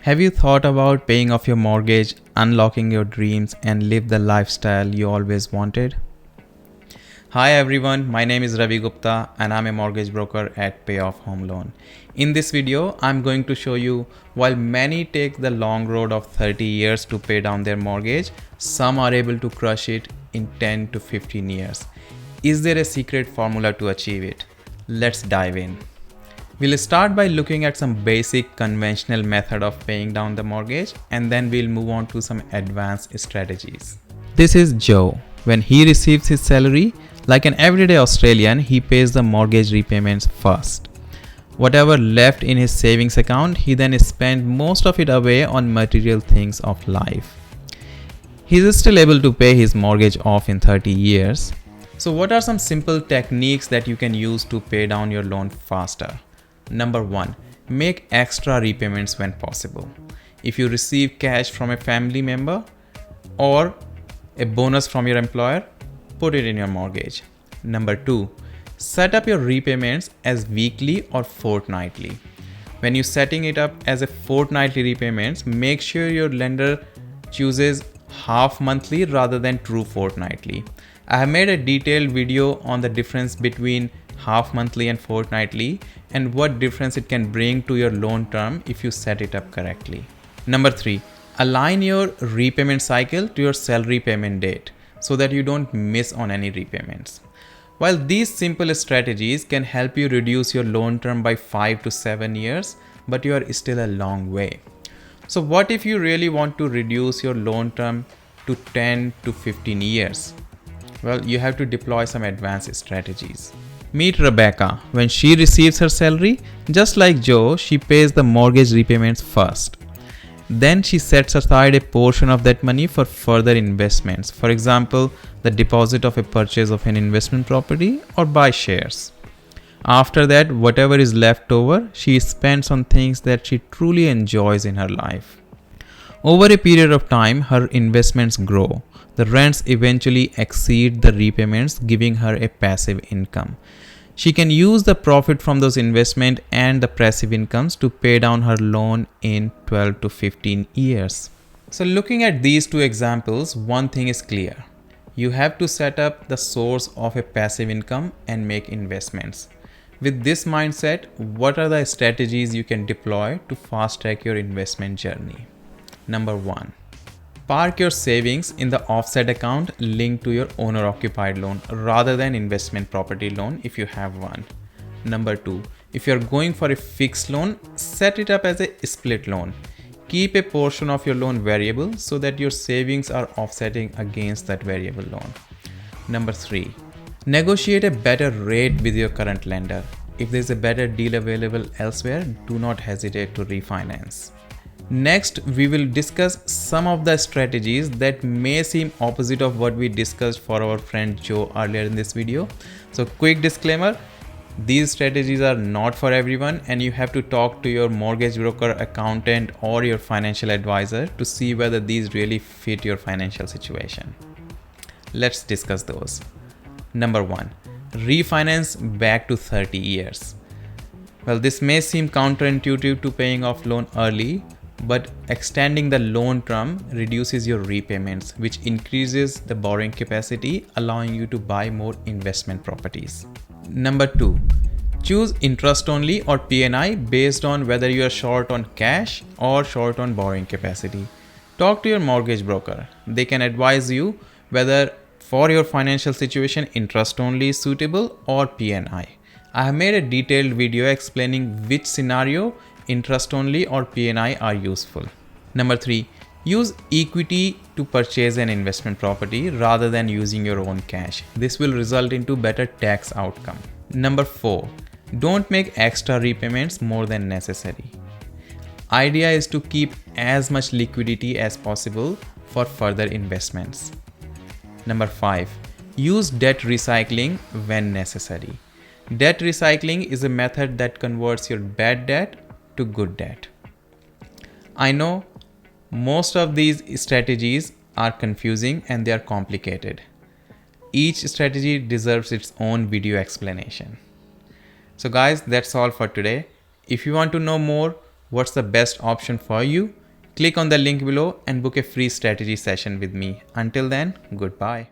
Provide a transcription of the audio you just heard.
Have you thought about paying off your mortgage, unlocking your dreams, and live the lifestyle you always wanted? Hi everyone, my name is Ravi Gupta and I'm a mortgage broker at Payoff Home Loan. In this video, I'm going to show you while many take the long road of 30 years to pay down their mortgage, some are able to crush it in 10 to 15 years. Is there a secret formula to achieve it? Let's dive in. We'll start by looking at some basic conventional method of paying down the mortgage, and then we'll move on to some advanced strategies. This is Joe. When he receives his salary, like an everyday Australian, he pays the mortgage repayments first. Whatever left in his savings account, he then spends most of it away on material things of life. He is still able to pay his mortgage off in 30 years. So what are some simple techniques that you can use to pay down your loan faster? Number 1. Make extra repayments when possible. If you receive cash from a family member or a bonus from your employer, put it in your mortgage. Number 2. Set up your repayments as weekly or fortnightly. When you're setting it up as a fortnightly repayments, make sure your lender chooses half monthly rather than true fortnightly. I have made a detailed video on the difference between half monthly and fortnightly and what difference it can bring to your loan term if you set it up correctly. Number 3. Align your repayment cycle to your salary payment date so that you don't miss on any repayments. While these simple strategies can help you reduce your loan term by 5 to 7 years, but you are still a long way. So what if you really want to reduce your loan term to 10 to 15 years? Well, you have to deploy some advanced strategies. Meet Rebecca. When she receives her salary, just like Joe, she pays the mortgage repayments first. Then she sets aside a portion of that money for further investments. For example, the deposit of a purchase of an investment property or buy shares. After that, whatever is left over, she spends on things that she truly enjoys in her life. Over a period of time, her investments grow. The rents eventually exceed the repayments, giving her a passive income. She can use the profit from those investments and the passive incomes to pay down her loan in 12 to 15 years. So looking at these two examples, one thing is clear. You have to set up the source of a passive income and make investments. With this mindset, what are the strategies you can deploy to fast track your investment journey? Number 1. Park your savings in the offset account linked to your owner-occupied loan rather than investment property loan if you have one. Number 2. If you are going for a fixed loan, set it up as a split loan. Keep a portion of your loan variable so that your savings are offsetting against that variable loan. Number 3. Negotiate a better rate with your current lender. If there is a better deal available elsewhere, do not hesitate to refinance. Next, we will discuss some of the strategies that may seem opposite of what we discussed for our friend Joe earlier in this video. So quick disclaimer, these strategies are not for everyone and you have to talk to your mortgage broker, accountant or your financial advisor to see whether these really fit your financial situation. Let's discuss those. Number 1. Refinance back to 30 years. Well, this may seem counterintuitive to paying off loan early, but extending the loan term reduces your repayments, which increases the borrowing capacity, allowing you to buy more investment properties. Number 2. Choose interest only or P&I based on whether you are short on cash or short on borrowing capacity. Talk to your mortgage broker. They can advise you whether for your financial situation interest only is suitable or P&I. I have made a detailed video explaining which scenario interest only or P&I are useful. Number 3. Use equity to purchase an investment property rather than using your own cash. This will result into better tax outcome. Number 4. Don't make extra repayments more than necessary. Idea is to keep as much liquidity as possible for further investments. Number 5. Use debt recycling when necessary. Debt recycling is a method that converts your bad debt to good debt. I know most of these strategies are confusing and they are complicated. Each strategy deserves its own video explanation. So guys, that's all for today. If you want to know more, what's the best option for you? Click on the link below and book a free strategy session with me. Until then, goodbye.